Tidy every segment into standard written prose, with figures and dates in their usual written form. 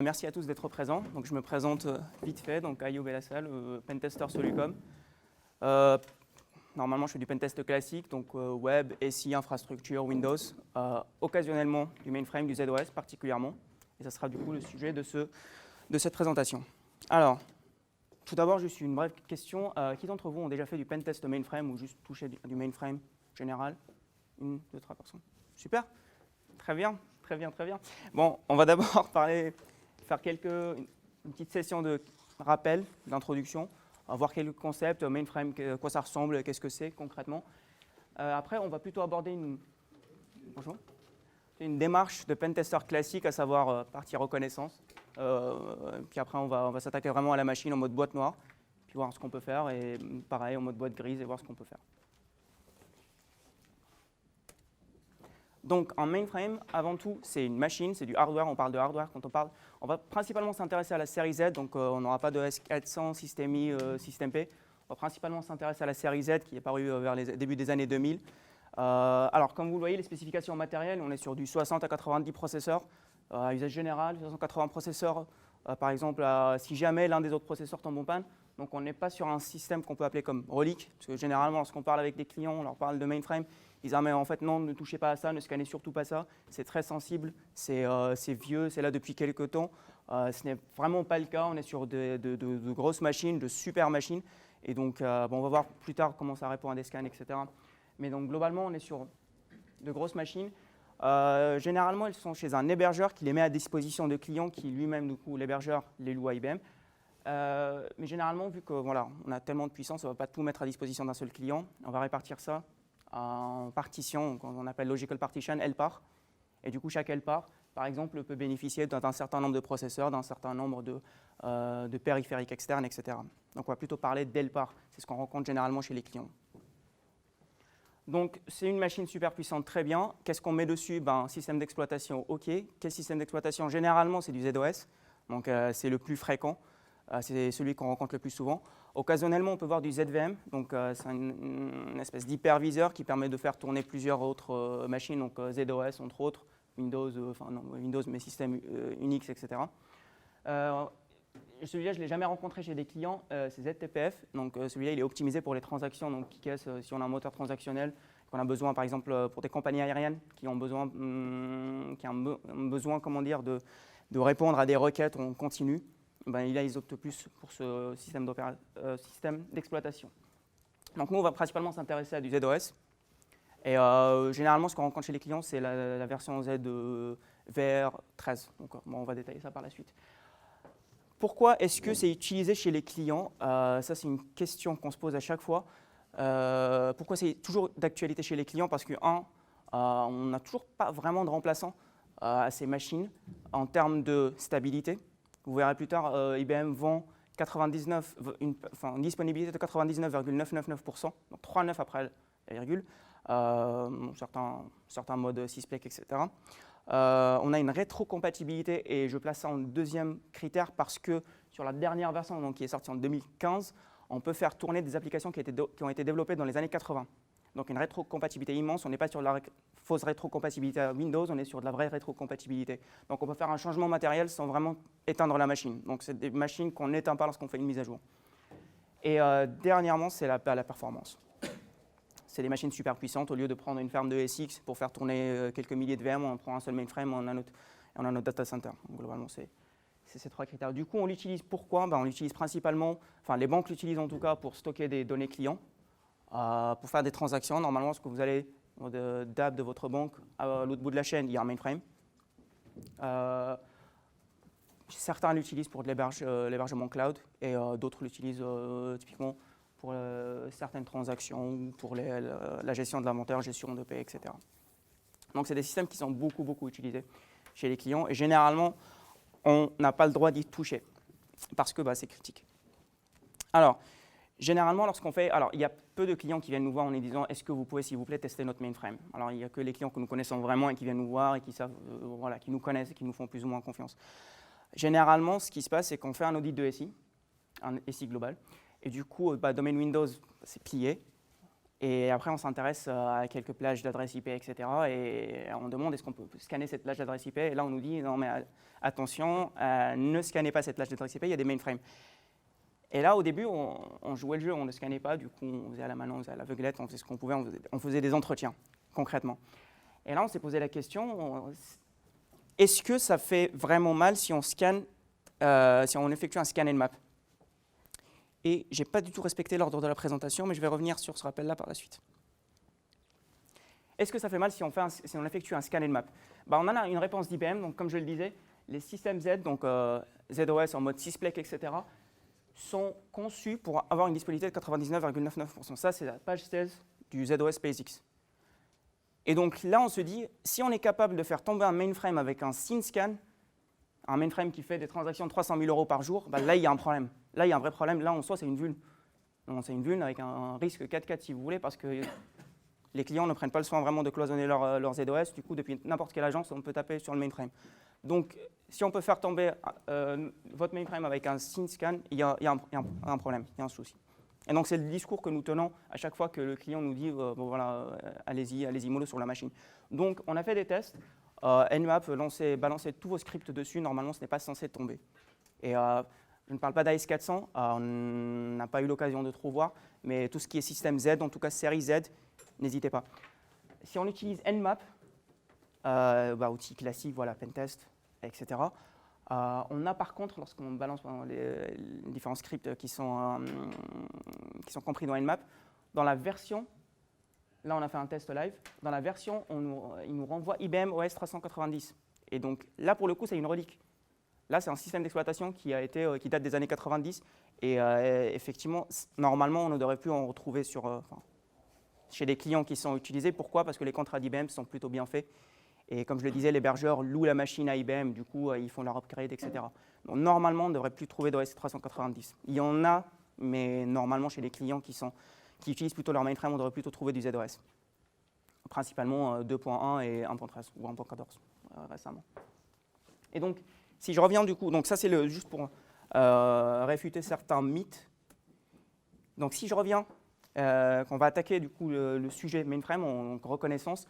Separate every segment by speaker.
Speaker 1: Merci à tous d'être présents. Donc, je me présente vite fait, donc Ayoub Elassal, pentester Solucom. Normalement, je fais du pentest classique, donc web, SI, infrastructure, Windows, occasionnellement du mainframe, du ZOS particulièrement. Et ça sera du coup le sujet de cette présentation. Alors, tout d'abord, juste une brève question. Qui d'entre vous ont déjà fait du pentest mainframe ou juste touché du mainframe général? Une, deux, trois personnes. Super. Très bien, très bien, très bien. Bon, on va d'abord faire une petite session de rappel, d'introduction, voir quelques concepts, mainframe, quoi ça ressemble, qu'est-ce que c'est concrètement. Après, on va plutôt aborder une démarche de pentester classique, à savoir partie reconnaissance. Puis après, on va s'attaquer vraiment à la machine en mode boîte noire, puis voir ce qu'on peut faire, et pareil, en mode boîte grise, et voir ce qu'on peut faire. Donc, un mainframe, avant tout, c'est une machine, c'est du hardware. On parle de hardware quand on parle. On va principalement s'intéresser à la série Z, donc on n'aura pas de S400, System I, System P. On va principalement s'intéresser à la série Z qui est parue vers les débuts des années 2000. Alors, comme vous le voyez, les spécifications matérielles, on est sur du 60 à 90 processeurs à usage général, 280 processeurs, par exemple, si jamais l'un des autres processeurs tombe en panne. Donc, on n'est pas sur un système qu'on peut appeler comme relique, parce que généralement, lorsqu'on parle avec des clients, on leur parle de mainframe. Ils disent, mais en fait, non, ne touchez pas à ça, ne scannez surtout pas ça. C'est très sensible, c'est vieux, c'est là depuis quelques temps. Ce n'est vraiment pas le cas. On est sur de grosses machines, de super machines. Et donc, on va voir plus tard comment ça répond à des scans, etc. Mais donc, globalement, on est sur de grosses machines. Généralement, elles sont chez un hébergeur qui les met à disposition de clients qui lui-même, du coup, l'hébergeur les loue à IBM. Mais généralement, vu que voilà, on a tellement de puissance, on ne va pas tout mettre à disposition d'un seul client. On va répartir ça en partitions, qu'on appelle logical partition, LPAR. Et du coup, chaque LPAR, par exemple, peut bénéficier d'un certain nombre de processeurs, d'un certain nombre de périphériques externes, etc. Donc, on va plutôt parler d'LPAR. C'est ce qu'on rencontre généralement chez les clients. Donc, c'est une machine super puissante, très bien. Qu'est-ce qu'on met dessus? Système d'exploitation, OK. Quel système d'exploitation? Généralement, c'est du ZOS. Donc, c'est le plus fréquent. C'est celui qu'on rencontre le plus souvent. Occasionnellement, on peut voir du ZVM, donc c'est une espèce d'hyperviseur qui permet de faire tourner plusieurs autres machines, donc ZOS entre autres, Windows, Windows, mais système Unix, etc. Celui-là, je ne l'ai jamais rencontré chez des clients, c'est ZTPF, donc celui-là, il est optimisé pour les transactions, donc si on a un moteur transactionnel, qu'on a besoin, par exemple, pour des compagnies aériennes qui ont besoin, comment dire, de répondre à des requêtes en continu. Là, ils optent plus pour ce système d'exploitation. Donc, nous, on va principalement s'intéresser à du ZOS. Et généralement, ce qu'on rencontre chez les clients, c'est la version Z VR13. Donc, on va détailler ça par la suite. Pourquoi est-ce que c'est utilisé chez les clients? Ça, c'est une question qu'on se pose à chaque fois. Pourquoi c'est toujours d'actualité chez les clients? Parce que, on n'a toujours pas vraiment de remplaçant à ces machines en termes de stabilité. Vous verrez plus tard, IBM vend une disponibilité de 99,999%, donc 3,9 après la virgule, certains modes Sysplec, etc. On a une rétrocompatibilité, et je place ça en deuxième critère parce que sur la dernière version, donc, qui est sortie en 2015, on peut faire tourner des applications qui ont été développées dans les années 80. Donc une rétrocompatibilité immense, on n'est pas sur la fausse rétrocompatibilité à Windows, on est sur de la vraie rétrocompatibilité. Donc on peut faire un changement matériel sans vraiment éteindre la machine. Donc c'est des machines qu'on n'éteint pas lorsqu'on fait une mise à jour. Et dernièrement, c'est la performance. C'est des machines super puissantes. Au lieu de prendre une ferme de SX pour faire tourner quelques milliers de VM, on prend un seul mainframe, on a notre data center. Donc, globalement, c'est ces trois critères. Du coup, on l'utilise pourquoi? On l'utilise principalement, les banques l'utilisent en tout cas pour stocker des données clients. Pour faire des transactions, normalement, ce que vous allez d'app de votre banque à l'autre bout de la chaîne, il y a un mainframe. Certains l'utilisent pour de l'hébergement cloud et d'autres l'utilisent typiquement pour certaines transactions ou pour la gestion de l'inventaire, gestion de paie, etc. Donc, c'est des systèmes qui sont beaucoup utilisés chez les clients et généralement, on n'a pas le droit d'y toucher parce que c'est critique. Alors, généralement, il y a peu de clients qui viennent nous voir en nous disant « Est-ce que vous pouvez, s'il vous plaît, tester notre mainframe ?» Alors, il n'y a que les clients que nous connaissons vraiment et qui viennent nous voir et qui savent, qui nous connaissent et qui nous font plus ou moins confiance. Généralement, ce qui se passe, c'est qu'on fait un audit de SI, un SI global, et du coup, domaine Windows, c'est plié. Et après, on s'intéresse à quelques plages d'adresse IP, etc. Et on demande est-ce qu'on peut scanner cette plage d'adresse IP. Et là, on nous dit non, mais attention, ne scannez pas cette plage d'adresse IP, il y a des mainframes. Et là, au début, on jouait le jeu, on ne scannait pas. Du coup, on faisait à la main, on faisait à l'aveuglette, on faisait ce qu'on pouvait, on faisait des entretiens, concrètement. Et là, on s'est posé la question est-ce que ça fait vraiment mal si on scanne, si on effectue un scan Nmap? Et je n'ai pas du tout respecté l'ordre de la présentation, mais je vais revenir sur ce rappel-là par la suite. Est-ce que ça fait mal si on effectue un scan Nmap? On en a une réponse d'IBM, donc comme je le disais, les systèmes Z, donc ZOS en mode Sysplec, etc., sont conçus pour avoir une disponibilité de 99,99%. Ça, c'est la page 16 du ZOS BASIX. Et donc là, on se dit, si on est capable de faire tomber un mainframe avec un SYNSCAN, un mainframe qui fait des transactions de 300 000 € par jour, là, il y a un problème. Là, il y a un vrai problème. Là, en soi, c'est une vulne. C'est une vulne avec un risque 4-4, si vous voulez, parce que les clients ne prennent pas le soin vraiment de cloisonner leur ZOS. Du coup, depuis n'importe quelle agence, on peut taper sur le mainframe. Donc, si on peut faire tomber votre mainframe avec un SYNSCAN, il y a un problème, il y a un souci. Et donc, c'est le discours que nous tenons à chaque fois que le client nous dit bon, voilà, allez-y, mollo sur la machine. Donc, on a fait des tests. Nmap, balancez tous vos scripts dessus. Normalement, ce n'est pas censé tomber. Et je ne parle pas d'AS400. On n'a pas eu l'occasion de trop voir. Mais tout ce qui est système Z, en tout cas série Z, n'hésitez pas. Si on utilise Nmap, outil classique, voilà, pentest, etc. On a par contre, lorsqu'on balance les différents scripts qui sont compris dans Nmap, dans la version, là on a fait un test live, dans la version, il nous renvoie IBM OS 390. Et donc là pour le coup, c'est une relique. Là, c'est un système d'exploitation qui date des années 90. Et effectivement, normalement, on aurait pu en retrouver chez des clients qui sont utilisés. Pourquoi? Parce que les contrats d'IBM sont plutôt bien faits. Et comme je le disais, l'hébergeur loue la machine à IBM, du coup, ils font leur upgrade, etc. Donc, normalement, on ne devrait plus trouver d'OS 390. Il y en a, mais normalement, chez les clients qui utilisent plutôt leur mainframe, on devrait plutôt trouver du ZOS. Principalement 2.1 et 1.13 ou 1.14 récemment. Et donc, si je reviens du coup, donc ça c'est juste pour réfuter certains mythes. Donc si je reviens, qu'on va attaquer du coup le sujet mainframe, donc reconnaissance,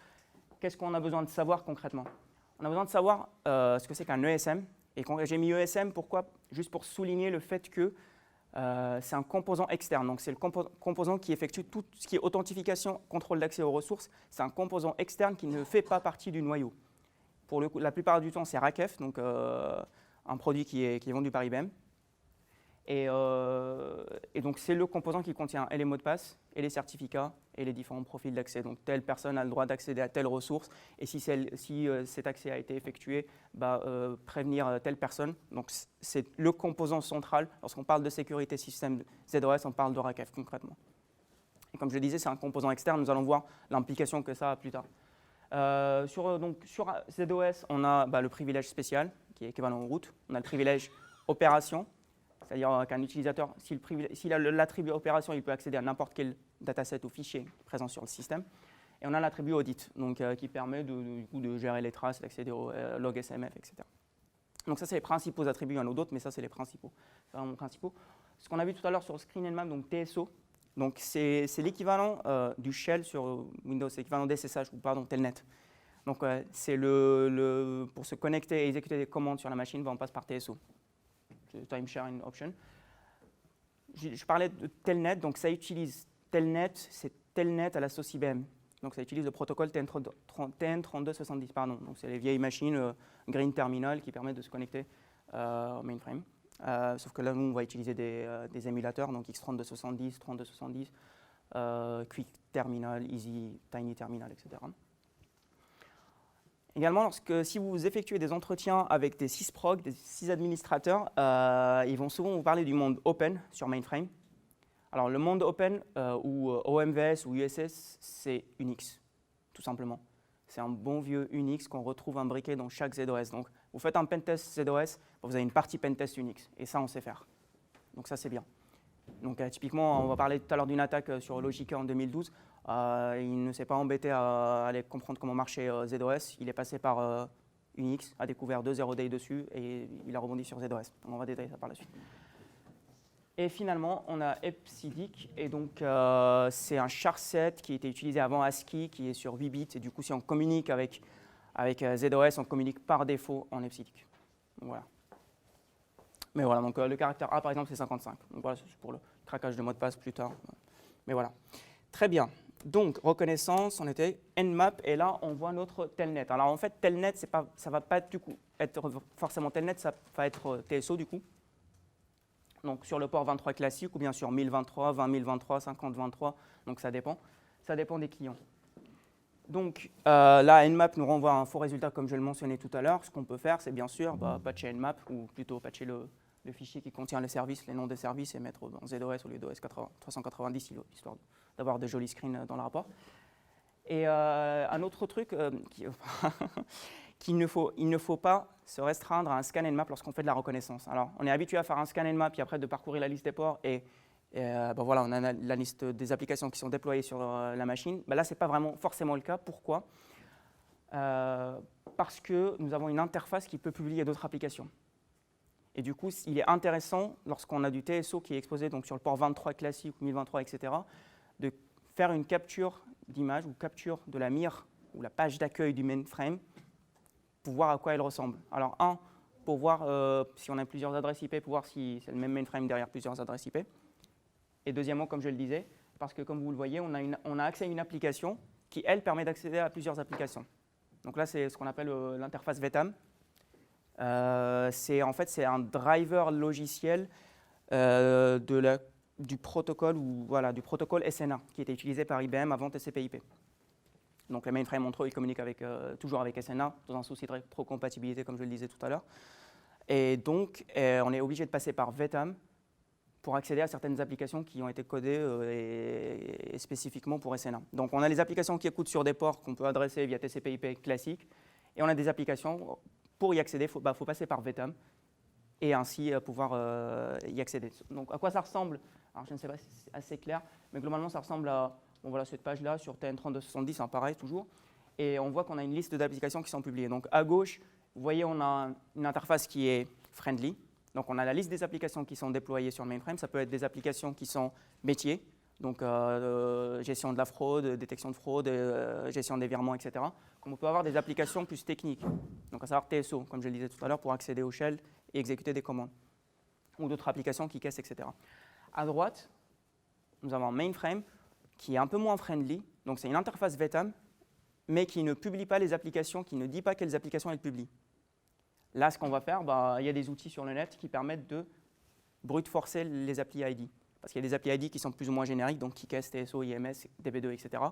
Speaker 1: qu'est-ce qu'on a besoin de savoir concrètement? On a besoin de savoir ce que c'est qu'un ESM. Et quand j'ai mis ESM, pourquoi? Juste pour souligner le fait que c'est un composant externe. Donc c'est le composant qui effectue tout ce qui est authentification, contrôle d'accès aux ressources. C'est un composant externe qui ne fait pas partie du noyau. Pour le coup, la plupart du temps, c'est RACF, donc un produit qui est vendu par IBM. Et donc, c'est le composant qui contient et les mots de passe, et les certificats, et les différents profils d'accès. Donc, telle personne a le droit d'accéder à telle ressource, et si cet accès a été effectué, prévenir telle personne. Donc, c'est le composant central. Lorsqu'on parle de sécurité système ZOS, on parle de RACF concrètement. Et comme je le disais, c'est un composant externe. Nous allons voir l'implication que ça a plus tard. Sur ZOS, on a le privilège spécial, qui est équivalent au root. On a le privilège opération, c'est-à-dire qu'un utilisateur, s'il a l'attribut opération, il peut accéder à n'importe quel dataset ou fichier présent sur le système. Et on a l'attribut audit, donc, qui permet de gérer les traces, d'accéder au log SMF, etc. Donc ça, c'est les principaux attributs. Il y en a d'autres, mais ça, c'est les principaux. C'est vraiment principaux. Ce qu'on a vu tout à l'heure sur le screen Nmap, donc TSO, donc c'est l'équivalent du shell sur Windows, c'est l'équivalent d'SSH, ou pardon, Telnet. Donc c'est pour se connecter et exécuter des commandes sur la machine, on passe par TSO, Time Sharing Option. Je parlais de Telnet, donc ça utilise Telnet, c'est Telnet à la sauce IBM. Donc ça utilise le protocole TN3270, pardon. Donc c'est les vieilles machines Green Terminal qui permettent de se connecter au mainframe. Sauf que là, nous, on va utiliser des émulateurs, donc X3270, 3270, Quick Terminal, Easy, Tiny Terminal, etc. Également, si vous effectuez des entretiens avec des sysprog, des sysadministrateurs, ils vont souvent vous parler du monde open sur mainframe. Alors, le monde open, ou OMVS ou USS, c'est Unix, tout simplement. C'est un bon vieux Unix qu'on retrouve imbriqué dans chaque ZOS. Donc, vous faites un pentest ZOS, vous avez une partie pentest Unix, et ça, on sait faire. Donc ça, c'est bien. Donc typiquement, on va parler tout à l'heure d'une attaque sur Logica en 2012. Il ne s'est pas embêté à aller comprendre comment marchait ZOS. Il est passé par Unix, a découvert 2 zero day dessus, et il a rebondi sur ZOS. On va détailler ça par la suite. Et finalement, on a EBCDIC, et donc c'est un char-set qui était utilisé avant ASCII, qui est sur 8 bits, et du coup, si on communique avec ZOS, on communique par défaut en EBCDIC. Donc, voilà. Mais voilà, donc le caractère A, par exemple, c'est 55. Donc voilà, c'est pour le craquage de mot de passe plus tard. Mais voilà. Très bien. Donc, reconnaissance, on était Nmap, et là, on voit notre telnet. Alors, en fait, telnet, ça ne va pas du coup être forcément telnet, ça va être TSO, du coup. Donc, sur le port 23 classique, ou bien sur 1023, 20023, 5023, donc ça dépend. Ça dépend des clients. Donc, là, Nmap nous renvoie un faux résultat, comme je le mentionnais tout à l'heure. Ce qu'on peut faire, c'est bien sûr patcher Nmap, ou plutôt patcher le fichier qui contient les services, les noms des services, et mettre dans ZOS au lieu d'OS 390, histoire d'avoir de jolis screens dans le rapport. Et un autre truc, il ne faut pas se restreindre à un scan Nmap lorsqu'on fait de la reconnaissance. Alors, on est habitué à faire un scan Nmap, puis après de parcourir la liste des ports, et voilà, on a la liste des applications qui sont déployées sur la machine. Là, ce n'est pas vraiment forcément le cas. Pourquoi ? Parce que nous avons une interface qui peut publier d'autres applications. Et du coup, il est intéressant, lorsqu'on a du TSO qui est exposé donc, sur le port 23 classique ou 1023, etc., de faire une capture d'image ou capture de la mire ou la page d'accueil du mainframe pour voir à quoi elle ressemble. Alors, pour voir si on a plusieurs adresses IP, pour voir si c'est le même mainframe derrière plusieurs adresses IP. Et deuxièmement, comme je le disais, parce que comme vous le voyez, on a accès à une application qui, elle, permet d'accéder à plusieurs applications. Donc là, c'est ce qu'on appelle l'interface VETAM. En fait, c'est un driver logiciel du protocole du protocole SNA qui était utilisé par IBM avant TCP/IP. Donc les mainframes entre eux, ils communiquent toujours avec SNA dans un souci de rétrocompatibilité, comme je le disais tout à l'heure. Et donc, on est obligé de passer par VETAM pour accéder à certaines applications qui ont été codées et spécifiquement pour SNA. Donc on a les applications qui écoutent sur des ports qu'on peut adresser via TCP/IP classique, et on a des applications, pour y accéder, il faut passer par VETAM, et ainsi pouvoir y accéder. Donc à quoi ça ressemble? Alors je ne sais pas si c'est assez clair, mais globalement ça ressemble à cette page-là sur TN3270, pareil toujours, et on voit qu'on a une liste d'applications qui sont publiées. Donc à gauche, vous voyez, on a une interface qui est friendly. Donc on a la liste des applications qui sont déployées sur le mainframe. Ça peut être des applications qui sont métiers, donc gestion de la fraude, détection de fraude, gestion des virements, etc. Comme on peut avoir des applications plus techniques, donc à savoir TSO, comme je le disais tout à l'heure, pour accéder au shell et exécuter des commandes, ou d'autres applications qui caissent, etc. À droite, nous avons un mainframe qui est un peu moins friendly, donc c'est une interface VETAM, mais qui ne publie pas les applications, qui ne dit pas quelles applications elle publie. Là, ce qu'on va faire, il y a des outils sur le net qui permettent de brute forcer les applis ID. Parce qu'il y a des applis ID qui sont plus ou moins génériques, donc KeyCase, TSO, IMS, DB2, etc.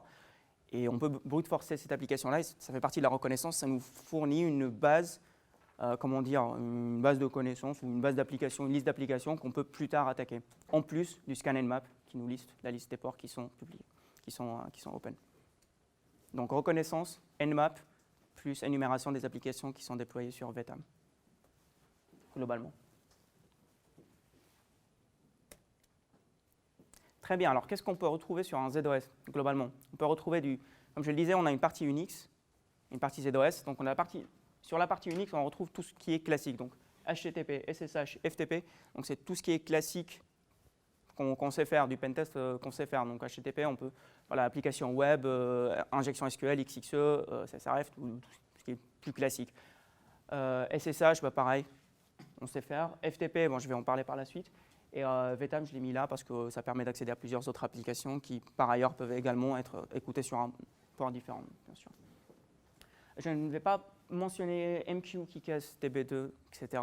Speaker 1: Et on peut brute forcer cette application-là, et ça fait partie de la reconnaissance, ça nous fournit une base, une base de connaissances ou une base d'applications, une liste d'applications qu'on peut plus tard attaquer. En plus du scan Nmap qui nous liste la liste des ports qui sont publiés, qui sont open. Donc reconnaissance, Nmap, plus énumération des applications qui sont déployées sur VETAM, globalement. Très bien, alors qu'est-ce qu'on peut retrouver sur un ZOS, globalement? On peut retrouver comme je le disais, on a une partie Unix, une partie ZOS, donc sur la partie Unix, on retrouve tout ce qui est classique, donc HTTP, SSH, FTP, donc c'est tout ce qui est classique qu'on sait faire, du pentest qu'on sait faire. Donc HTTP, on peut, application web, injection SQL, XXE, SSRF, tout ce qui est plus classique. SSH, pareil, on sait faire. FTP, je vais en parler par la suite. Et VETAM, je l'ai mis là parce que ça permet d'accéder à plusieurs autres applications qui, par ailleurs, peuvent également être écoutées sur un port différent, bien sûr. Je ne vais pas mentionner MQ, KeyCase, DB2, etc.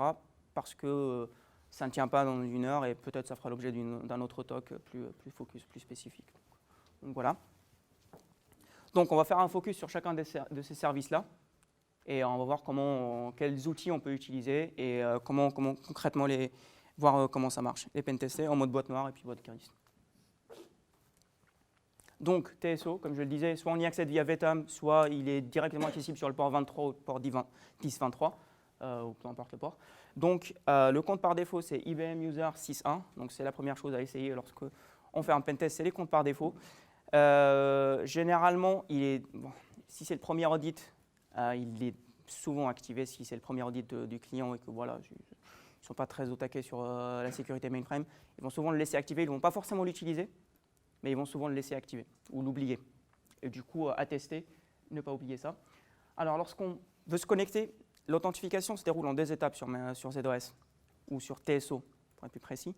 Speaker 1: parce que ça ne tient pas dans une heure et peut-être ça fera l'objet d'un autre talk plus focus, plus spécifique. Donc voilà. Donc on va faire un focus sur chacun de ces services-là et on va voir quels outils on peut utiliser et comment concrètement voir comment ça marche. Les pentester en mode boîte noire et puis boîte grise. Donc TSO, comme je le disais, soit on y accède via VETAM, soit il est directement accessible sur le port 23 ou le port 1023, ou peu importe le port. Donc le compte par défaut, c'est IBM User 6.1, donc c'est la première chose à essayer lorsque on fait un pentest, c'est les comptes par défaut. Généralement, si c'est le premier audit, il est souvent activé si c'est le premier audit du client et que voilà, ne sont pas très au taquet sur la sécurité mainframe, ils vont souvent le laisser activer. Ils ne vont pas forcément l'utiliser, mais ils vont souvent le laisser activer ou l'oublier. Et du coup, à tester, ne pas oublier ça. Alors, lorsqu'on veut se connecter, l'authentification se déroule en 2 étapes sur ZOS ou sur TSO, pour être plus précis.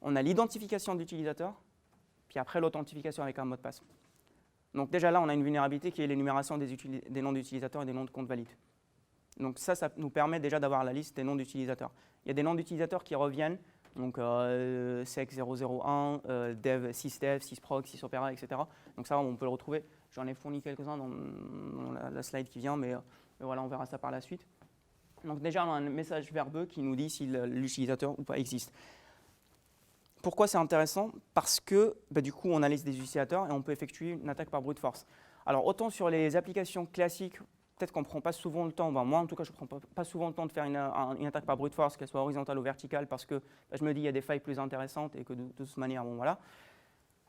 Speaker 1: On a l'identification de l'utilisateur, puis après l'authentification avec un mot de passe. Donc déjà là, on a une vulnérabilité qui est l'énumération des noms d'utilisateurs et des noms de comptes valides. Donc ça nous permet déjà d'avoir la liste des noms d'utilisateurs. Il y a des noms d'utilisateurs qui reviennent, donc sec001, dev 6dev, 6proc, 6opera, etc. Donc ça, on peut le retrouver. J'en ai fourni quelques-uns dans la slide qui vient, mais voilà, on verra ça par la suite. Donc déjà, on a un message verbeux qui nous dit si l'utilisateur ou pas existe. Pourquoi c'est intéressant? Parce que du coup, on a la liste des utilisateurs et on peut effectuer une attaque par brute force. Alors autant sur les applications classiques, peut-être qu'on ne prend pas souvent le temps, moi en tout cas je ne prends pas souvent le temps de faire une attaque par brute force, qu'elle soit horizontale ou verticale, parce que je me dis qu'il y a des failles plus intéressantes et que de toute manière, bon voilà,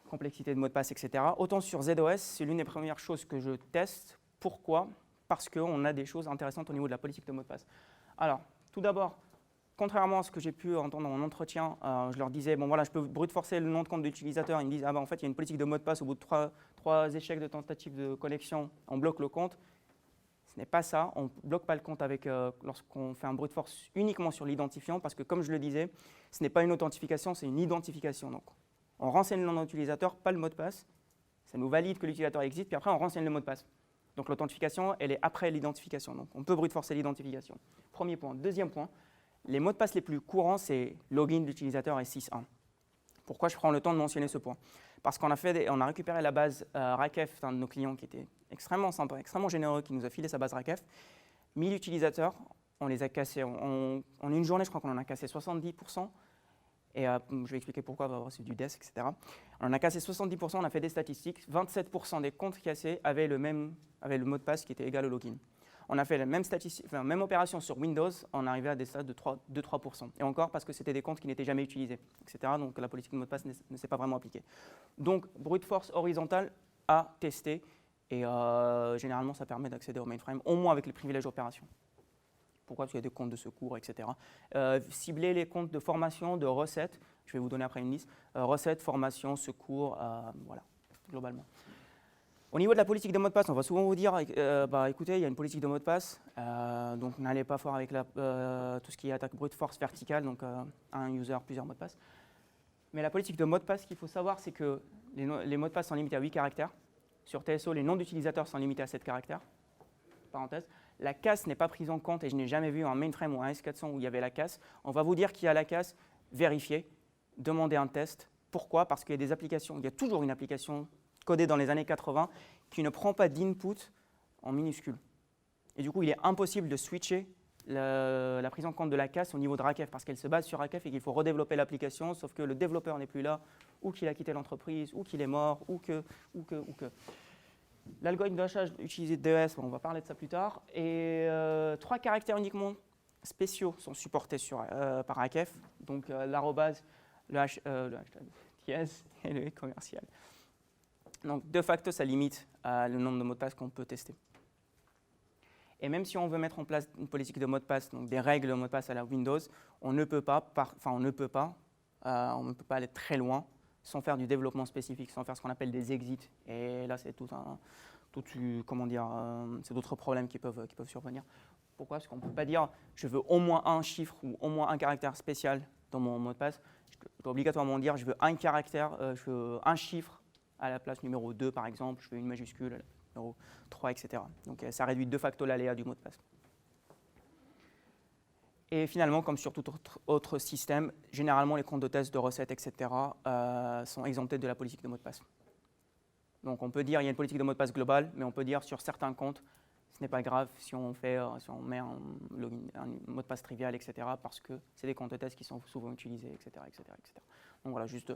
Speaker 1: complexité de mot de passe, etc. Autant sur ZOS, c'est l'une des premières choses que je teste. Pourquoi? Parce qu'on a des choses intéressantes au niveau de la politique de mot de passe. Alors, tout d'abord, contrairement à ce que j'ai pu entendre en entretien, je leur disais, bon voilà, je peux brute forcer le nom de compte de l'utilisateur. Ils me disent, ah ben en fait, il y a une politique de mot de passe, au bout de trois échecs de tentative de connexion, on bloque le compte. Ce n'est pas ça, on ne bloque pas le compte lorsqu'on fait un brute force uniquement sur l'identifiant, parce que comme je le disais, ce n'est pas une authentification, c'est une identification. Donc, on renseigne le nom de l'utilisateur, pas le mot de passe. Ça nous valide que l'utilisateur existe, puis après, on renseigne le mot de passe. Donc, l'authentification, elle est après l'identification. Donc, on peut brute forcer l'identification. Premier point. Deuxième point, les mots de passe les plus courants, c'est login de l'utilisateur et 6.1. Pourquoi je prends le temps de mentionner ce point? Parce qu'on a récupéré la base Rakef d'un de nos clients qui était extrêmement sympa, extrêmement généreux, qui nous a filé sa base Rakef. 1000 utilisateurs, on les a cassés. En une journée, je crois qu'on en a cassé 70%. Et je vais expliquer pourquoi, c'est du DES, etc. On en a cassé 70%, on a fait des statistiques. 27% des comptes cassés avaient le mot de passe qui était égal au login. On a fait la même opération sur Windows, on arrivait à des stades de 2-3%. Et encore parce que c'était des comptes qui n'étaient jamais utilisés, etc. Donc la politique de mot de passe ne s'est pas vraiment appliquée. Donc brute force horizontale à tester. Et généralement, ça permet d'accéder au mainframe, au moins avec les privilèges d'opération. Pourquoi? Parce qu'il y a des comptes de secours, etc. Cibler les comptes de formation, de recettes. Je vais vous donner après une liste. Recettes, formation, secours, voilà, globalement. Au niveau de la politique de mot de passe, on va souvent vous dire, écoutez, il y a une politique de mot de passe, donc n'allez pas fort avec tout ce qui est attaque brute force verticale, donc un user, plusieurs mots de passe. Mais la politique de mot de passe, ce qu'il faut savoir, c'est que les mots de passe sont limités à 8 caractères. Sur TSO, les noms d'utilisateurs sont limités à 7 caractères. Parenthèse. La casse n'est pas prise en compte et je n'ai jamais vu un mainframe ou un S400 où il y avait la casse. On va vous dire qu'il y a la casse, vérifiez, demandez un test. Pourquoi? Parce qu'il y a des applications, il y a toujours une application codée dans les années 80 qui ne prend pas d'input en minuscules. Et du coup, il est impossible de switcher la prise en compte de la casse au niveau de Rakef parce qu'elle se base sur Rakef et qu'il faut redévelopper l'application, sauf que le développeur n'est plus là, ou qu'il a quitté l'entreprise, ou qu'il est mort, ou que. L'algorithme d'hachage utilisé DES, on va parler de ça plus tard, et 3 caractères uniquement spéciaux sont supportés par Rakef, donc l'arrobase, le dièse et le commercial. Donc de facto, ça limite le nombre de mots de passe qu'on peut tester. Et même si on veut mettre en place une politique de mot de passe, donc des règles de mot de passe à la Windows, on ne peut pas aller très loin sans faire du développement spécifique, sans faire ce qu'on appelle des exits. Et là, c'est c'est d'autres problèmes qui peuvent survenir. Pourquoi? Parce qu'on ne peut pas dire je veux au moins un chiffre ou au moins un caractère spécial dans mon mot de passe. Je dois obligatoirement dire je veux un caractère, je veux un chiffre à la place numéro 2 par exemple, je veux une majuscule à la numéro 3, etc. Donc ça réduit de facto l'aléa du mot de passe. Et finalement, comme sur tout autre système, généralement les comptes de test, de recettes, etc. Sont exemptés de la politique de mot de passe. Donc on peut dire qu'il y a une politique de mot de passe globale, mais on peut dire sur certains comptes, ce n'est pas grave si on met un mot de passe trivial, etc. parce que c'est des comptes de test qui sont souvent utilisés, etc. Donc voilà, juste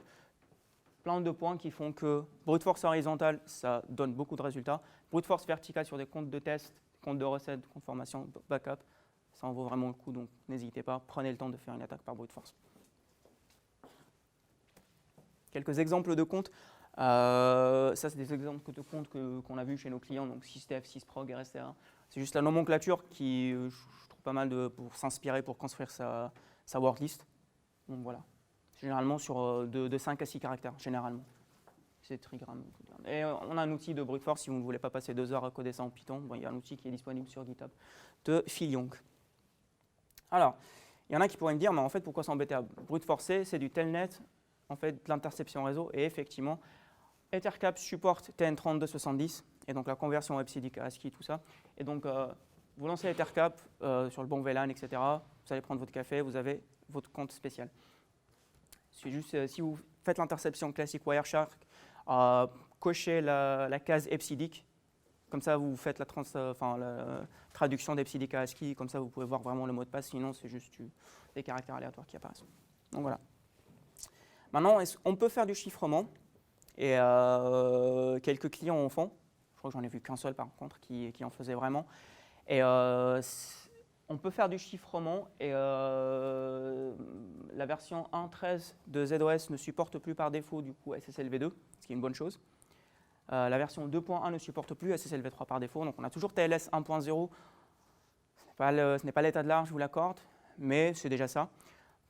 Speaker 1: plein de points qui font que brute force horizontale, ça donne beaucoup de résultats. Brute force verticale sur des comptes de test, comptes de recettes, comptes de formation, backup, ça en vaut vraiment le coup, donc n'hésitez pas, prenez le temps de faire une attaque par brute force. Quelques exemples de comptes. Ça, c'est des exemples de comptes qu'on a vus chez nos clients, donc 6dev, 6prog, RSA. C'est juste la nomenclature qui, je trouve pas mal pour s'inspirer, pour construire sa sa word list. Donc voilà, généralement sur de 5 à 6 caractères, généralement. C'est trigramme. Et on a un outil de brute force si vous ne voulez pas passer 2 heures à coder ça en Python. Bon, il y a un outil qui est disponible sur GitHub de Phil Young. Alors, il y en a qui pourraient me dire, mais en fait, pourquoi s'embêter à brute forcer? C'est du telnet, en fait, de l'interception réseau. Et effectivement, Ethercap supporte TN3270, et donc la conversion WebCD à ASCII, tout ça. Et donc, vous lancez Ethercap sur le bon VLAN, etc. Vous allez prendre votre café, vous avez votre compte spécial. C'est juste, si vous faites l'interception classique Wireshark, cochez la case EBCDIC. Comme ça, vous faites la traduction d'EBCDIC à ASCII. Comme ça, vous pouvez voir vraiment le mot de passe. Sinon, c'est juste des caractères aléatoires qui apparaissent. Donc voilà. Maintenant, on peut faire du chiffrement. Et quelques clients en font. Je crois que j'en ai vu qu'un seul, par contre, qui en faisait vraiment. Et on peut faire du chiffrement. Et la version 1.13 de ZOS ne supporte plus par défaut du coup SSL v2, ce qui est une bonne chose. La version 2.1 ne supporte plus SSL v3 par défaut. Donc on a toujours TLS 1.0. Ce n'est pas l'état de l'art, je vous l'accorde, mais c'est déjà ça.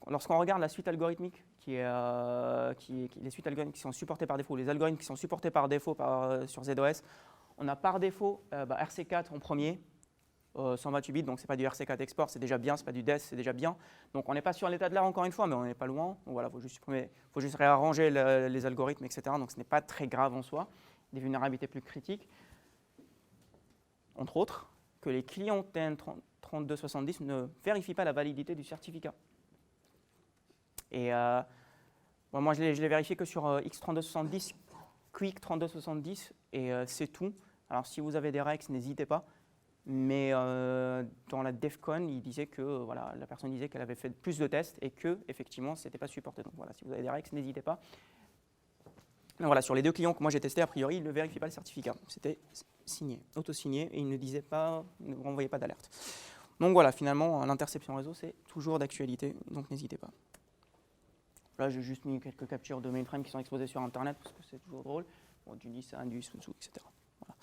Speaker 1: Lorsqu'on regarde la suite algorithmique, les suites algorithmiques qui sont supportées par défaut, les algorithmes qui sont supportés par défaut sur ZOS, on a par défaut RC4 en premier, 128 bits, donc ce n'est pas du RC4 export, c'est déjà bien, ce n'est pas du DES, c'est déjà bien. Donc on n'est pas sur l'état de l'art encore une fois, mais on n'est pas loin. Donc voilà, il faut juste réarranger les algorithmes, etc. Donc ce n'est pas très grave en soi, des vulnérabilités plus critiques. Entre autres, que les clients TN3270 ne vérifient pas la validité du certificat. Et moi, je l'ai vérifié que sur X3270, Quick 3270, et c'est tout. Alors, si vous avez des rex, n'hésitez pas. Mais dans la DEFCON, il disait que voilà, la personne disait qu'elle avait fait plus de tests et que effectivement, ce n'était pas supporté. Donc voilà, si vous avez des rex, n'hésitez pas. Mais voilà, sur les 2 clients que moi j'ai testés, a priori, ils ne vérifient pas le certificat. C'était signé, auto-signé, et ils ne disaient pas, ne renvoyaient pas d'alerte. Donc voilà, finalement, l'interception réseau, c'est toujours d'actualité, donc n'hésitez pas. Là, j'ai juste mis quelques captures de mainframe qui sont exposées sur Internet parce que c'est toujours drôle. Bon, du Nissan, du Isuzu, etc. Voilà.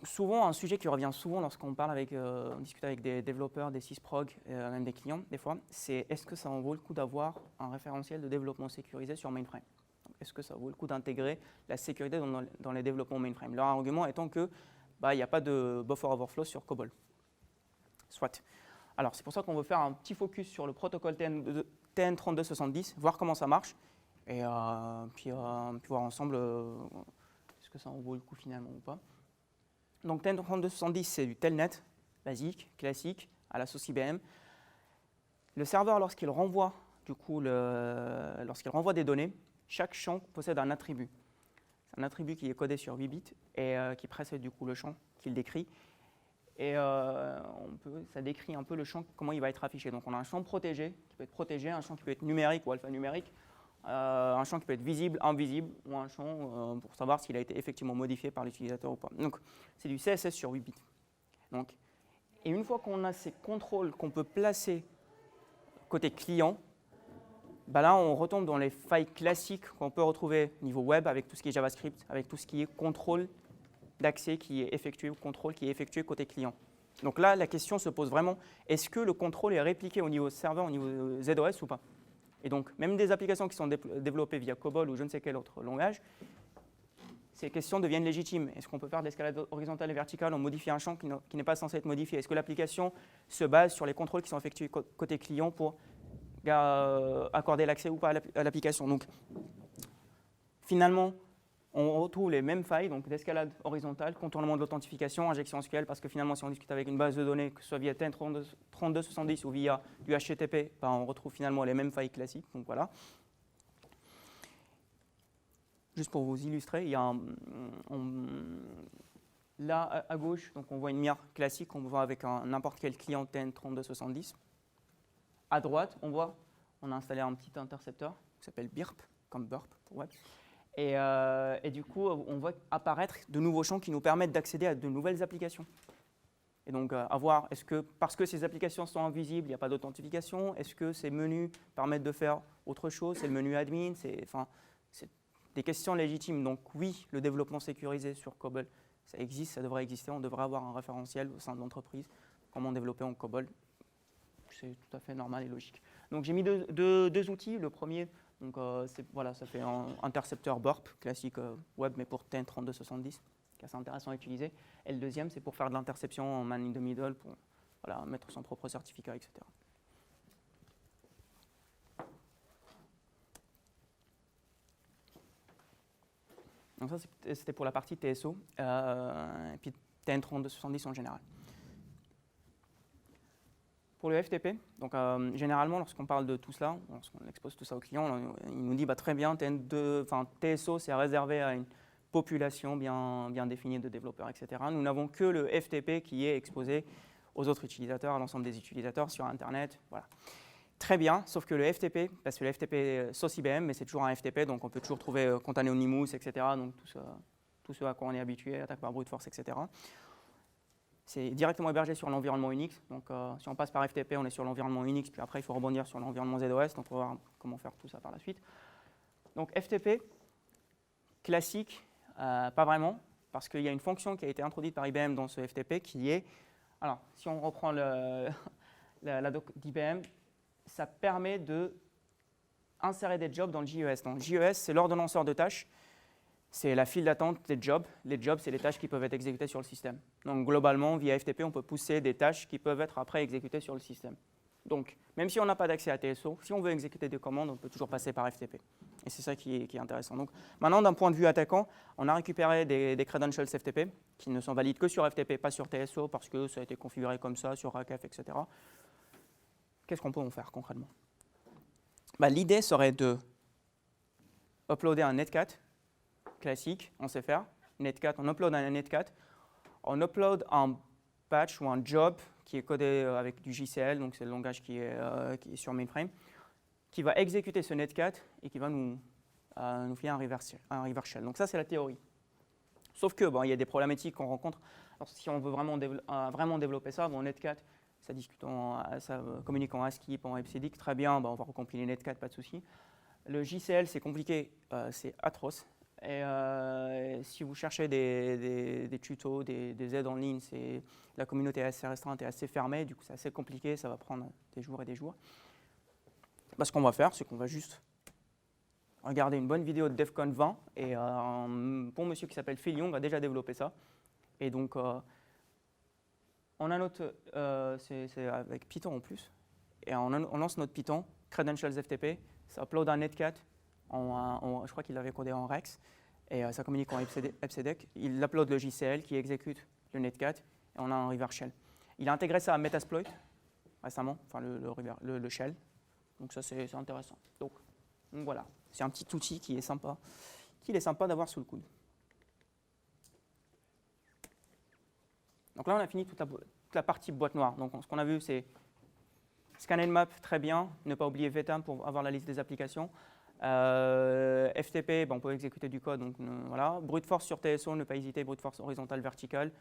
Speaker 1: Souvent, un sujet qui revient souvent lorsqu'on parle on discute avec des développeurs, des sysprog, même des clients, des fois, c'est est-ce que ça en vaut le coup d'avoir un référentiel de développement sécurisé sur mainframe? Est-ce que ça vaut le coup d'intégrer la sécurité dans les développements mainframe? Leur argument étant que il n'y a pas de buffer overflow sur COBOL. Soit. Alors, c'est pour ça qu'on veut faire un petit focus sur le protocole TN3270, voir comment ça marche, et puis voir ensemble est-ce que ça en vaut le coup finalement ou pas. Donc, TN3270, c'est du telnet, basique, classique, à la sauce IBM. Le serveur, lorsqu'il renvoie des données, chaque champ possède un attribut. C'est un attribut qui est codé sur 8 bits et qui précède du coup le champ qu'il décrit. Et ça décrit un peu le champ, comment il va être affiché. Donc on a un champ protégé, qui peut être protégé, un champ qui peut être numérique ou alphanumérique, un champ qui peut être visible, invisible, ou un champ pour savoir s'il a été effectivement modifié par l'utilisateur ou pas. Donc c'est du CSS sur 8 bits. Donc, et une fois qu'on a ces contrôles qu'on peut placer côté client, là on retombe dans les failles classiques qu'on peut retrouver niveau web avec tout ce qui est JavaScript, avec tout ce qui est contrôle d'accès qui est effectué, ou contrôle qui est effectué côté client. Donc là, la question se pose vraiment, est-ce que le contrôle est répliqué au niveau serveur, au niveau ZOS ou pas? Et donc, même des applications qui sont développées via COBOL ou je ne sais quel autre langage, ces questions deviennent légitimes. Est-ce qu'on peut faire de l'escalade horizontale et verticale en modifiant un champ qui n'est pas censé être modifié? Est-ce que l'application se base sur les contrôles qui sont effectués côté client pour accorder l'accès ou pas à l'application? Donc, finalement, on retrouve les mêmes failles, donc d'escalade horizontale, contournement de l'authentification, injection SQL, parce que finalement, si on discute avec une base de données, que ce soit via TN3270 ou via du HTTP, on retrouve finalement les mêmes failles classiques. Donc voilà. Juste pour vous illustrer, il y a là à gauche, donc on voit une mire classique, on voit avec n'importe quel client TN3270. À droite, on a installé un petit intercepteur qui s'appelle BIRP, comme burp pour web. Et du coup, on voit apparaître de nouveaux champs qui nous permettent d'accéder à de nouvelles applications. Et donc, à voir, est-ce que parce que ces applications sont invisibles, il n'y a pas d'authentification? Est-ce que ces menus permettent de faire autre chose? C'est le menu admin? C'est des questions légitimes. Donc oui, le développement sécurisé sur COBOL, ça existe, ça devrait exister. On devrait avoir un référentiel au sein de l'entreprise, comment développer en COBOL. c'est tout à fait normal et logique. Donc j'ai mis deux outils. Le premier, donc, voilà, ça fait un intercepteur BORP classique web, mais pour TN3270, qui est assez intéressant à utiliser. Et le deuxième, c'est pour faire de l'interception en man in the middle, pour voilà, mettre son propre certificat, etc. Donc ça, c'était pour la partie TSO, et puis TN3270 en général. Pour le FTP, donc généralement, lorsqu'on parle de tout cela, lorsqu'on expose tout ça au client, il nous dit bah, très bien, TSO, c'est réservé à une population bien définie de développeurs, etc. Nous n'avons que le FTP qui est exposé aux autres utilisateurs, à l'ensemble des utilisateurs sur Internet. Voilà. Très bien, sauf que le FTP, parce que le FTP sauce IBM, mais c'est toujours un FTP, donc on peut toujours trouver Contanonymous, etc. Donc tout ce à quoi on est habitué, attaque par brute force, etc. C'est directement hébergé sur l'environnement Unix. Donc, si on passe par FTP, on est sur l'environnement Unix, puis après, il faut rebondir sur l'environnement ZOS. Donc, on va voir comment faire tout ça par la suite. Donc, FTP, classique, pas vraiment, parce qu'il y a une fonction qui a été introduite par IBM dans ce FTP qui est, alors, si on reprend la doc d'IBM, ça permet d'insérer des jobs dans le JES. Donc, JES, c'est l'ordonnanceur de tâches. C'est la file d'attente des jobs. Les jobs, c'est les tâches qui peuvent être exécutées sur le système. Donc, globalement, via FTP, on peut pousser des tâches qui peuvent être après exécutées sur le système. Donc, même si on n'a pas d'accès à TSO, si on veut exécuter des commandes, on peut toujours passer par FTP. Et c'est ça qui est intéressant. Donc, maintenant, d'un point de vue attaquant, on a récupéré des credentials FTP qui ne sont valides que sur FTP, pas sur TSO, parce que ça a été configuré comme ça sur RACF, etc. Qu'est-ce qu'on peut en faire concrètement? Bah, l'idée serait de uploader un netcat classique, on sait faire. Netcat, on upload un netcat, on upload un patch ou un job qui est codé avec du JCL, donc c'est le langage qui est sur mainframe, qui va exécuter ce netcat et qui va nous filer un reverse shell. Donc ça, c'est la théorie. Sauf que il y a des problématiques qu'on rencontre. Alors, si on veut vraiment développer ça, netcat, ça communique en ASCII, en EBCDIC, très bien, on va recompiler netcat, pas de souci. Le JCL, c'est compliqué, c'est atroce. Et si vous cherchez des tutos, des aides en ligne, la communauté est assez restreinte et assez fermée, du coup c'est assez compliqué, ça va prendre des jours et des jours. Ce qu'on va faire, c'est qu'on va juste regarder une bonne vidéo de DEFCON 20, et un bon monsieur qui s'appelle Phil Young a déjà développé ça. Et donc, on a c'est avec Python en plus, et on lance notre Python, credentials FTP, ça upload un netcat, je crois qu'il l'avait codé en Rex, et ça communique en EBCDIC. Il upload le JCL qui exécute le netcat, et on a un reverse shell. Il a intégré ça à Metasploit récemment, enfin le shell, donc ça c'est intéressant. Donc voilà, c'est un petit outil qu'il est sympa d'avoir sous le coude. Donc là, on a fini toute la partie boîte noire. Donc ce qu'on a vu, c'est scan and map, très bien. Ne pas oublier VTAM pour avoir la liste des applications. FTP, on peut exécuter du code. Donc voilà. Brute force sur TSO, ne pas hésiter. Brute force horizontale, verticale.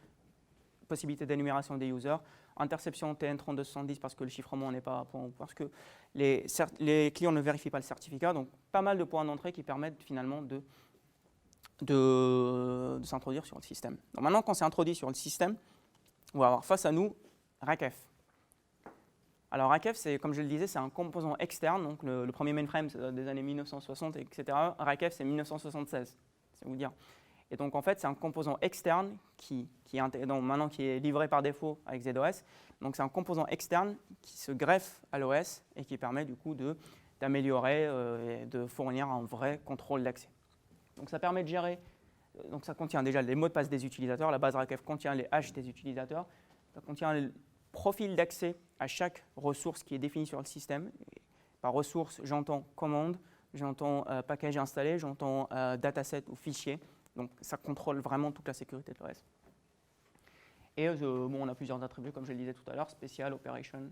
Speaker 1: Possibilité d'énumération des users. Interception TN3270 parce que le chiffrement n'est pas parce que les clients ne vérifient pas le certificat. Donc pas mal de points d'entrée qui permettent finalement de s'introduire sur le système. Donc maintenant qu'on s'est introduit sur le système, on va avoir face à nous RACF. Alors RACF, comme je le disais, c'est un composant externe. Donc le premier mainframe, c'est des années 1960, etc. RACF, c'est 1976, c'est vous dire. Et donc en fait, c'est un composant externe qui est livré par défaut avec ZOS. Donc c'est un composant externe qui se greffe à l'OS et qui permet du coup d'améliorer et de fournir un vrai contrôle d'accès. Donc ça permet de gérer, donc ça contient déjà les mots de passe des utilisateurs, la base RACF contient les hashes des utilisateurs, ça contient le profil d'accès à chaque ressource qui est définie sur le système. Et par ressource, j'entends commande, j'entends package installé, j'entends dataset ou fichier. Donc ça contrôle vraiment toute la sécurité de l'OS. Et on a plusieurs attributs, comme je le disais tout à l'heure, spécial, operation,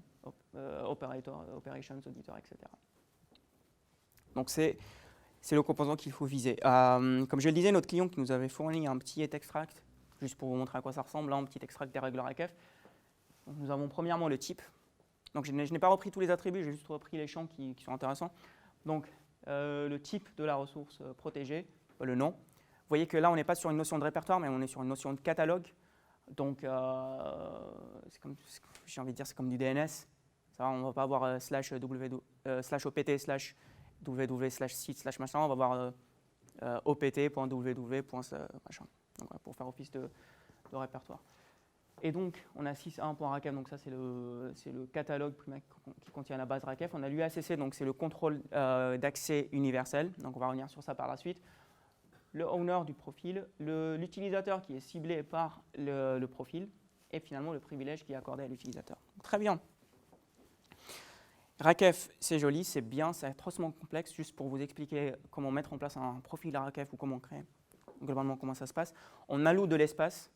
Speaker 1: operator, operations, auditor, etc. Donc c'est le composant qu'il faut viser. Comme je le disais, notre client qui nous avait fourni un petit extract, juste pour vous montrer à quoi ça ressemble, un petit extract des règles RACF. Donc nous avons premièrement le type. Donc je n'ai pas repris tous les attributs, j'ai juste repris les champs qui sont intéressants. Donc le type de la ressource protégée, le nom. Vous voyez que là, on n'est pas sur une notion de répertoire, mais on est sur une notion de catalogue. Donc j'ai envie de dire, c'est comme du DNS. Ça, on ne va pas avoir slash opt slash www slash site slash machin, on va avoir opt.www. Machin. Donc, pour faire office de répertoire. Et donc, on a 6.1.rakef, donc ça c'est le catalogue qui contient la base rakef. On a l'UACC, donc c'est le contrôle d'accès universel. Donc on va revenir sur ça par la suite. Le owner du profil, l'utilisateur qui est ciblé par le profil, et finalement le privilège qui est accordé à l'utilisateur. Très bien. Rakef, c'est joli, c'est bien, c'est atrocement complexe. Juste pour vous expliquer comment mettre en place un profil à Rakef ou comment créer, globalement comment ça se passe. On alloue de l'espace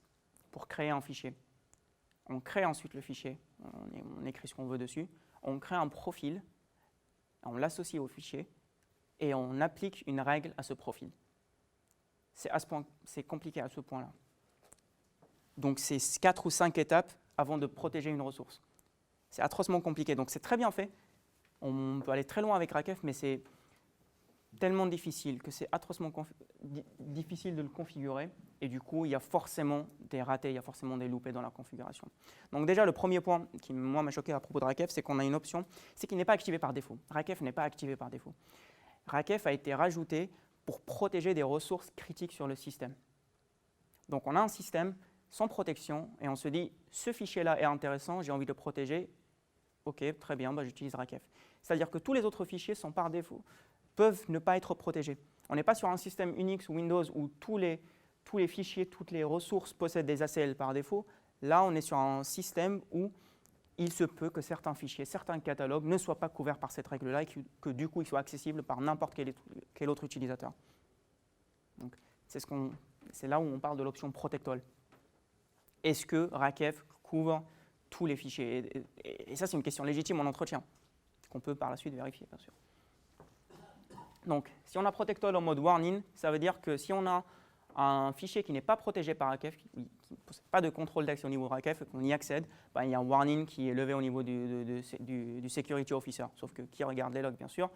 Speaker 1: pour créer un fichier. On crée ensuite le fichier, on écrit ce qu'on veut dessus. On crée un profil, on l'associe au fichier et on applique une règle à ce profil. C'est compliqué à ce point-là. Donc c'est 4 ou 5 étapes avant de protéger une ressource. C'est atrocement compliqué, donc c'est très bien fait. On peut aller très loin avec Rakef, mais c'est tellement difficile que c'est atrocement difficile de le configurer. Et du coup, il y a forcément des ratés, il y a forcément des loupés dans la configuration. Donc déjà, le premier point qui, moi, m'a choqué à propos de Rakef, c'est qu'on a une option, c'est qu'il n'est pas activé par défaut. Rakef n'est pas activé par défaut. Rakef a été rajouté pour protéger des ressources critiques sur le système. Donc on a un système sans protection et on se dit, ce fichier-là est intéressant, j'ai envie de le protéger. OK, très bien, bah, j'utilise Rakef. C'est-à-dire que tous les autres fichiers sont par défaut, peuvent ne pas être protégés. On n'est pas sur un système Unix ou Windows où tous les fichiers, toutes les ressources possèdent des ACL par défaut. Là, on est sur un système où il se peut que certains fichiers, certains catalogues ne soient pas couverts par cette règle-là et que du coup, ils soient accessibles par n'importe quel autre utilisateur. Donc, c'est là où on parle de l'option Protect All. Est-ce que Rakef couvre tous les fichiers? Et ça, c'est une question légitime en entretien, qu'on peut par la suite vérifier, bien sûr. Donc, si on a Protect All en mode warning, ça veut dire que si on a un fichier qui n'est pas protégé par Rakef, qui ne possède pas de contrôle d'accès au niveau de Rakef et qu'on y accède, ben, il y a un warning qui est levé au niveau du Security Officer, sauf que qui regarde les logs, bien sûr.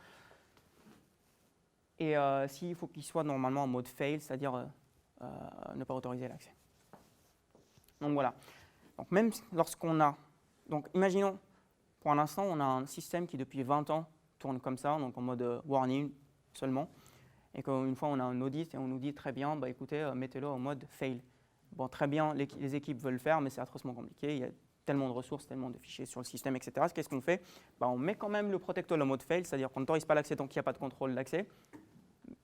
Speaker 1: Et s'il faut qu'il soit normalement en mode fail, c'est-à-dire ne pas autoriser l'accès. Donc voilà. Donc même lorsqu'on a, donc imaginons, pour l'instant, on a un système qui depuis 20 ans tourne comme ça, donc en mode warning seulement, et qu'une fois on a un audit et on nous dit très bien, bah, écoutez, mettez-le en mode fail. Bon, très bien, les équipes veulent le faire, mais c'est atrocement compliqué, il y a tellement de ressources, tellement de fichiers sur le système, etc. Qu'est-ce qu'on fait? Bah, on met quand même le Protect All en mode fail, c'est-à-dire qu'on n'autorise pas l'accès tant qu'il n'y a pas de contrôle d'accès,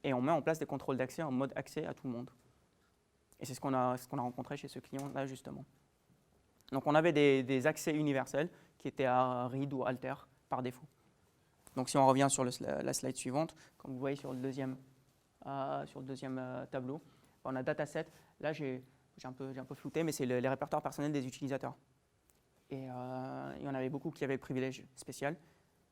Speaker 1: et on met en place des contrôles d'accès en mode accès à tout le monde. Et c'est ce qu'on a rencontré chez ce client-là, justement. Donc, on avait des accès universels qui étaient à read ou alter par défaut. Donc, si on revient sur la slide suivante, comme vous voyez sur le deuxième tableau, on a dataset. Là, j'ai un peu flouté, mais c'est les répertoires personnels des utilisateurs. Et il y en avait beaucoup qui avaient le privilège spécial.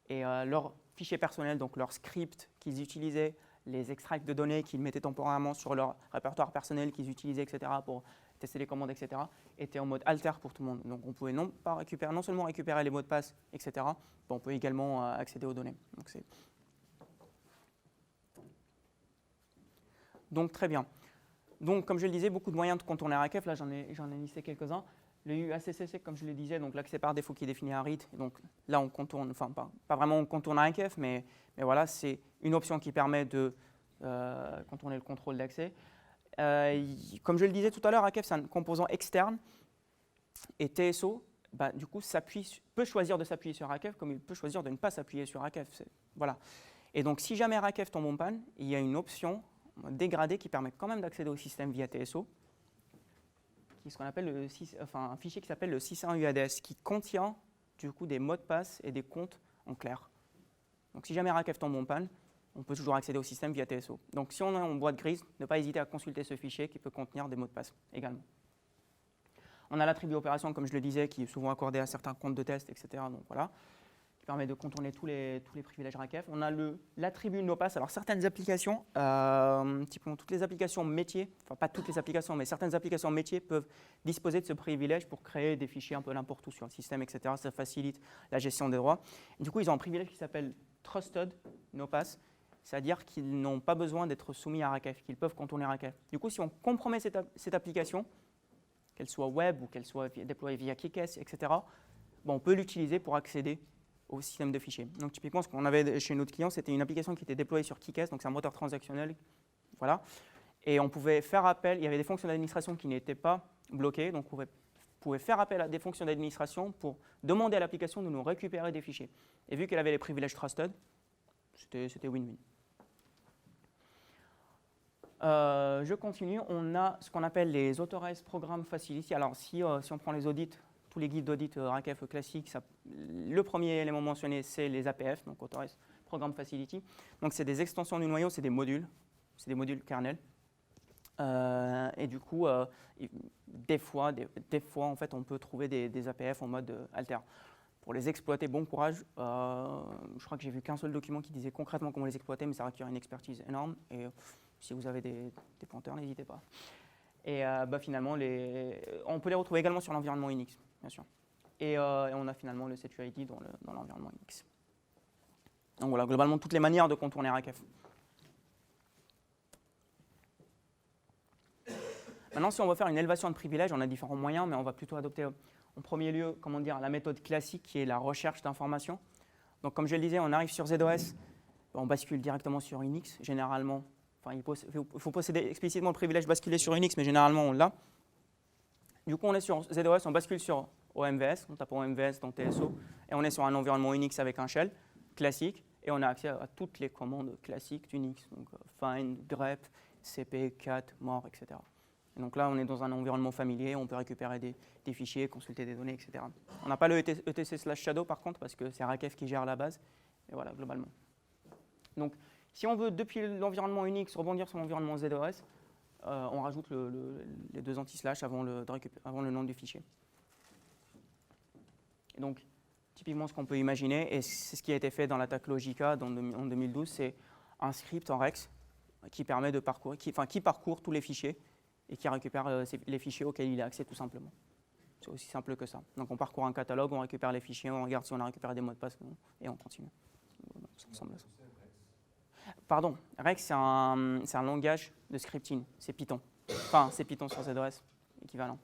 Speaker 1: Et leurs fichiers personnels, donc leurs scripts qu'ils utilisaient, les extracts de données qu'ils mettaient temporairement sur leur répertoire personnel qu'ils utilisaient, etc., pour tester les commandes, etc., étaient en mode alter pour tout le monde. Donc on pouvait non seulement récupérer les mots de passe, etc., mais on peut également accéder aux données. Donc très bien. Donc comme je le disais, beaucoup de moyens de contourner Rakef. Là j'en ai listé quelques-uns. Le UACC, comme je le disais, donc l'accès par défaut qui est défini à RIT. Donc là, on contourne, enfin pas vraiment on contourne Rakef, mais voilà, c'est une option qui permet de contourner le contrôle d'accès. Comme je le disais tout à l'heure, Rakef, c'est un composant externe. Et TSO, bah, du coup, peut choisir de s'appuyer sur Rakef, comme il peut choisir de ne pas s'appuyer sur Rakef. Voilà. Et donc, si jamais Rakef tombe en panne, il y a une option dégradée qui permet quand même d'accéder au système via TSO. Ce qu'on appelle un fichier qui s'appelle le 6.1 UADS, qui contient du coup des mots de passe et des comptes en clair. Donc si jamais Rakef tombe en panne, on peut toujours accéder au système via TSO. Donc si on est en boîte grise, ne pas hésiter à consulter ce fichier qui peut contenir des mots de passe également. On a l'attribut opération, comme je le disais, qui est souvent accordé à certains comptes de test, etc. Donc voilà, qui permet de contourner tous les privilèges Rakef. On a l'attribut NoPass. Alors certaines applications, typiquement toutes les applications métiers, enfin pas toutes les applications, mais certaines applications métiers peuvent disposer de ce privilège pour créer des fichiers un peu n'importe où sur le système, etc. Ça facilite la gestion des droits. Et du coup, ils ont un privilège qui s'appelle Trusted NoPass, c'est-à-dire qu'ils n'ont pas besoin d'être soumis à Rakef, qu'ils peuvent contourner Rakef. Du coup, si on compromet cette application, qu'elle soit web ou qu'elle soit déployée via Kickass, etc., bon, on peut l'utiliser pour accéder au système de fichiers. Donc typiquement, ce qu'on avait chez notre client, c'était une application qui était déployée sur Keycase, donc c'est un moteur transactionnel, voilà. Et on pouvait faire appel, il y avait des fonctions d'administration qui n'étaient pas bloquées, donc on pouvait faire appel à des fonctions d'administration pour demander à l'application de nous récupérer des fichiers. Et vu qu'elle avait les privilèges trusted, c'était win-win. Je continue, on a ce qu'on appelle les Authorized Program Facility. Alors si on prend les audits, tous les guides d'audit RACF classiques, le premier élément mentionné, c'est les APF, donc Authorized Program Facility. Donc c'est des extensions du noyau, c'est des modules kernel. Et du coup, des fois, en fait, on peut trouver des APF en mode alter. Pour les exploiter, bon courage. Je crois que j'ai vu qu'un seul document qui disait concrètement comment les exploiter, mais ça requiert une expertise énorme. Et si vous avez des pointeurs, n'hésitez pas. Et finalement, on peut les retrouver également sur l'environnement Unix, bien sûr. Et on a finalement le security dans l'environnement Unix. Donc voilà, globalement, toutes les manières de contourner RACF. Maintenant, si on veut faire une élévation de privilèges, on a différents moyens, mais on va plutôt adopter en premier lieu, la méthode classique qui est la recherche d'informations. Donc, comme je le disais, on arrive sur ZOS, on bascule directement sur Unix, généralement. Enfin, il faut posséder explicitement le privilège de basculer sur Unix, mais généralement, on l'a. Du coup, on est sur ZOS, on bascule sur OMVS, on tape OMVS dans TSO, et on est sur un environnement Unix avec un shell classique, et on a accès à toutes les commandes classiques d'Unix, donc find, grep, cp, cat, more, etc. Et donc là, on est dans un environnement familier, on peut récupérer des fichiers, consulter des données, etc. On n'a pas le etc/shadow par contre, parce que c'est RACF qui gère la base. Et voilà, globalement. Donc, si on veut, depuis l'environnement Unix, rebondir sur l'environnement ZOS, on rajoute les deux anti-slash avant le nom du fichier. Et donc, typiquement, ce qu'on peut imaginer, et c'est ce qui a été fait dans l'attaque Logica en 2012, c'est un script en Rex qui permet de qui parcourt tous les fichiers et qui récupère les fichiers auxquels il a accès tout simplement. C'est aussi simple que ça. Donc on parcourt un catalogue, on récupère les fichiers, on regarde si on a récupéré des mots de passe et on continue. Ça ressemble à ça. Pardon, Rex c'est un langage de scripting, c'est Python. Enfin, c'est Python sur ZOS, équivalent.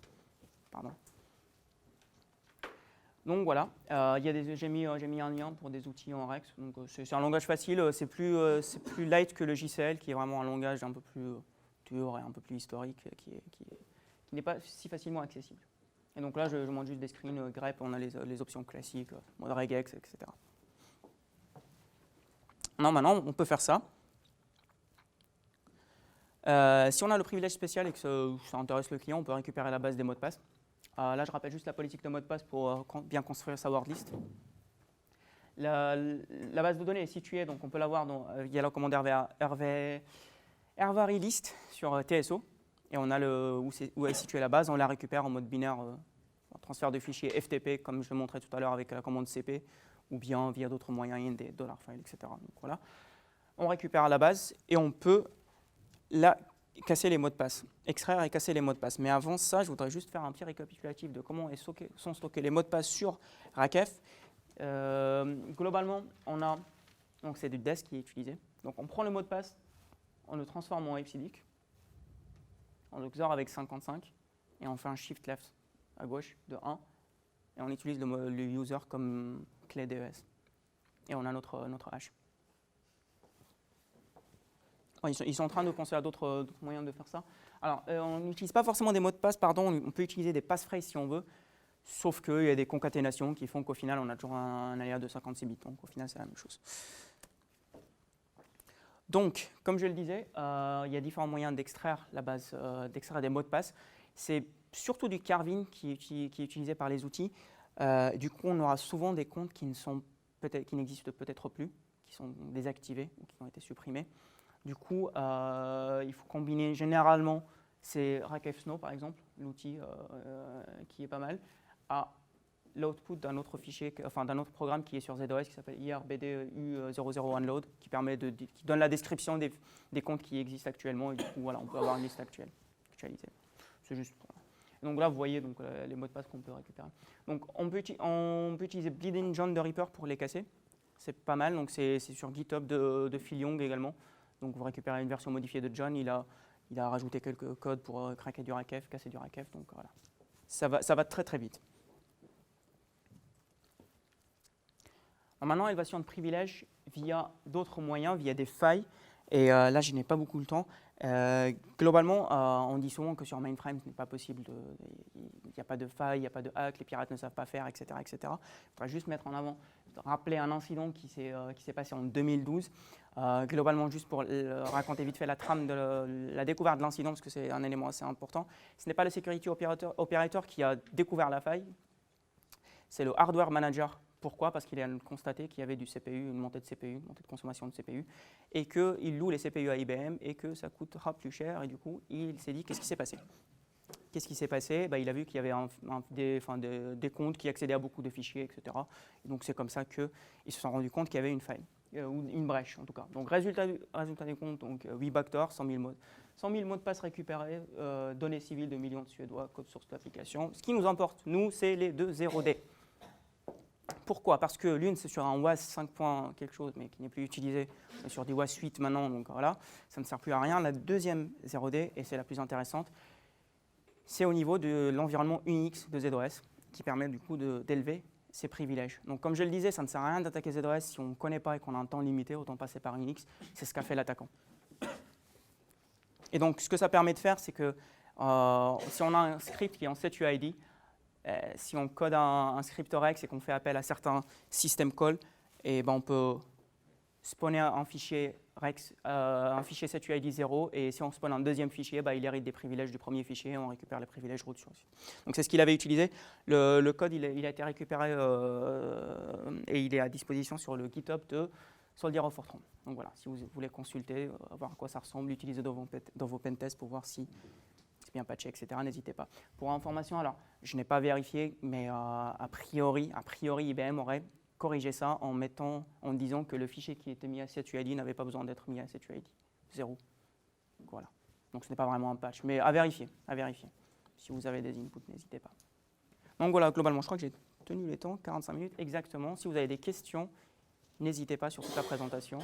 Speaker 1: Pardon. Donc voilà, j'ai mis un lien pour des outils en Rex. C'est un langage facile, c'est plus light que le JCL qui est vraiment un langage un peu plus dur et un peu plus historique qui n'est pas si facilement accessible. Et donc là, je montre juste des screens grep, on a les options classiques, mode regex, etc. Non, maintenant, on peut faire ça. Si on a le privilège spécial et que ça intéresse le client, on peut récupérer la base des mots de passe. Là, je rappelle juste la politique de mot de passe pour bien construire sa word list. La base de données est située, donc on peut la voir via la commande rvarylist sur TSO. Et on a où est située la base, on la récupère en mode binaire, en transfert de fichiers FTP, comme je le montrais tout à l'heure avec la commande CP, ou bien via d'autres moyens, des $files, etc. Donc voilà. On récupère la base et on peut casser les mots de passe, extraire et casser les mots de passe. Mais avant ça, je voudrais juste faire un petit récapitulatif de comment sont stockés les mots de passe sur RACF. Globalement, donc c'est du DES qui est utilisé. Donc on prend le mot de passe, on le transforme en IPsYDIC, on le XOR avec 55 et on fait un shift left à gauche de 1 et on utilise le user comme clé DES. Et on a notre hash. Ils sont en train de penser à d'autres moyens de faire ça. Alors, on n'utilise pas forcément des mots de passe, on peut utiliser des passphrases si on veut, sauf qu'il y a des concaténations qui font qu'au final, on a toujours un aléa de 56 bits. Donc, au final, c'est la même chose. Donc, comme je le disais, il y a différents moyens d'extraire la base, d'extraire des mots de passe. C'est surtout du carving qui est utilisé par les outils. Du coup, on aura souvent des comptes qui n'existent peut-être plus, qui sont désactivés ou qui ont été supprimés. Du coup, il faut combiner généralement, c'est RACF Snow par exemple, l'outil qui est pas mal, à l'output d'un autre fichier, d'un autre programme qui est sur ZOS qui s'appelle IRBDU001load, qui donne la description des comptes qui existent actuellement et du coup voilà, on peut avoir une liste actualisée. C'est juste pour... Donc là vous voyez les mots de passe qu'on peut récupérer. Donc on peut utiliser Bleeding John de Reaper pour les casser, c'est pas mal. Donc c'est sur GitHub de Phil Young également. Donc vous récupérez une version modifiée de John, il a rajouté quelques codes pour craquer du RACF, casser du RACF, donc voilà. Ça va très très vite. Alors maintenant, élévation de privilèges via d'autres moyens, via des failles. Et là, je n'ai pas beaucoup le temps. Globalement, on dit souvent que sur mainframe, ce n'est pas possible. Il n'y a pas de faille, il n'y a pas de hack, les pirates ne savent pas faire, etc. etc. Il faudra juste mettre en avant, rappeler un incident qui s'est passé en 2012. Globalement, juste pour raconter vite fait la trame de la découverte de l'incident, parce que c'est un élément assez important. Ce n'est pas le security operator qui a découvert la faille, c'est le hardware manager. Pourquoi? Parce qu'il a constaté qu'il y avait du CPU, une montée de CPU, une montée de consommation de CPU, et qu'il loue les CPU à IBM et que ça coûtera plus cher. Et du coup, il s'est dit, qu'est-ce qui s'est passé? Qu'est-ce qui s'est passé? Il a vu qu'il y avait des comptes qui accédaient à beaucoup de fichiers, etc. Et donc, c'est comme ça qu'ils se sont rendus compte qu'il y avait une faille, ou une brèche en tout cas. Donc, résultat des comptes, donc 8 backdoors, 100 000 mots de passe récupérés, données civiles de millions de Suédois, code source de l'application. Ce qui nous importe, nous, c'est les deux 0D. Pourquoi? Parce que l'une, c'est sur un WAS 5. Quelque chose, mais qui n'est plus utilisé, mais sur des WAS 8 maintenant, donc voilà, ça ne sert plus à rien. La deuxième 0D, et c'est la plus intéressante, c'est au niveau de l'environnement Unix de ZOS, qui permet du coup d'élever ses privilèges. Donc comme je le disais, ça ne sert à rien d'attaquer ZOS si on ne connaît pas et qu'on a un temps limité, autant passer par Unix, c'est ce qu'a fait l'attaquant. Et donc ce que ça permet de faire, c'est que si on a un script qui est en setuid, si on code un script Rex et qu'on fait appel à certains system calls, et on peut spawner un fichier Rex, un fichier setuid 0, et si on spawn un deuxième fichier, il hérite des privilèges du premier fichier et on récupère les privilèges root sur le suite. Donc c'est ce qu'il avait utilisé. Le code il a été récupéré et il est à disposition sur le GitHub de Soldier of Fortran. Donc voilà, si vous voulez consulter, voir à quoi ça ressemble, utiliser dans vos pentests pour voir si bien patché, etc., n'hésitez pas. Pour information, alors, je n'ai pas vérifié, mais a priori, IBM aurait corrigé ça en disant que le fichier qui était mis à setuid n'avait pas besoin d'être mis à setuid 0. Voilà. Donc ce n'est pas vraiment un patch, mais à vérifier, à vérifier. Si vous avez des inputs, n'hésitez pas. Donc voilà, globalement, je crois que j'ai tenu les temps, 45 minutes exactement. Si vous avez des questions, n'hésitez pas sur toute la présentation.